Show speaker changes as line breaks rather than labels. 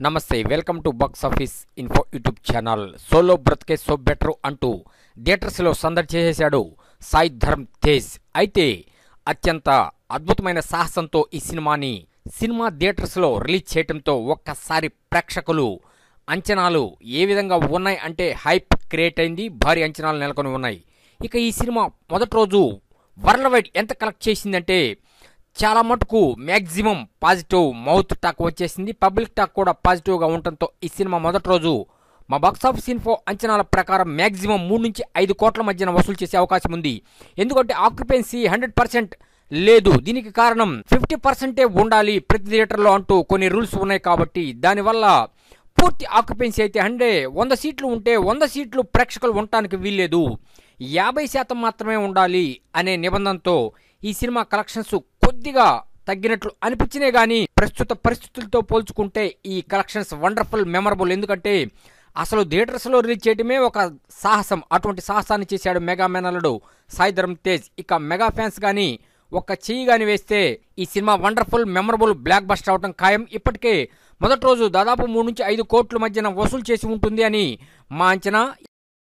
నమస్తే, welcome to box office info YouTube channel. Solo బ్రతికే so better అంటూ థియేటర్స్లో సందడి చేసేశాడు సాయి ధరమ్ తేజ్. అయితే అత్యంత అద్భుతమైన సాహసంతో ఈ సినిమా థియేటర్స్లో రిలీజ్ చేయడంతో ఒక్కసారి ప్రేక్షకులు అంచనాలు ఏ విధంగా ఉన్నాయి అంటే హైప్ క్రియేట్ అయింది, భారీ అంచనాలు నెలకొని ఉన్నాయి. ఇక ఈ సినిమా మొదటి రోజు వరల్డ్ వైడ్ ఎంత కలెక్ట్ చేసిందంటే చాలా మటుకు మ్యాక్సిమం పాజిటివ్ మౌత్ టాక్ వచ్చేసింది. పబ్లిక్ టాక్ కూడా పాజిటివ్గా ఉండటంతో ఈ సినిమా మొదటి రోజు మా బాక్స్ ఆఫీస్ ఇన్ఫో అంచనాల ప్రకారం మ్యాక్సిమం 3 నుంచి 5 కోట్ల మధ్యన వసూలు చేసే అవకాశం ఉంది. ఎందుకంటే ఆక్యుపెన్సీ 100% లేదు. దీనికి కారణం 50% ఉండాలి ప్రతి థియేటర్లో అంటూ కొన్ని రూల్స్ ఉన్నాయి. కాబట్టి దానివల్ల పూర్తి ఆక్యుపెన్సీ అయితే 100 సీట్లు ఉంటే 100 సీట్లు ప్రేక్షకులు ఉండటానికి వీల్లేదు, 50% మాత్రమే ఉండాలి అనే నిబంధనతో ఈ సినిమా కలెక్షన్స్ కొద్దిగా తగ్గినట్లు అనిపించినే గానీ ప్రస్తుత పరిస్థితులతో పోల్చుకుంటే ఈ కలెక్షన్స్ వండర్ఫుల్, మెమరబుల్. ఎందుకంటే అసలు థియేటర్స్లో రిలీజ్ చేయడమే ఒక సాహసం. అటువంటి సాహసాన్ని చేశాడు మెగా మేనల్లుడు సాయి ధరమ్ తేజ్. ఇక మెగా ఫ్యాన్స్ కానీ ఒక్క చెయ్యి గాని వేస్తే ఈ cinema wonderful, memorable, block buster అవడం ఖాయం. ఇప్పటికే మొదటి రోజు దాదాపు 3 నుంచి 5 కోట్ల మధ్యన వసూలు చేసి ఉంటుంది అని మా అంచనా.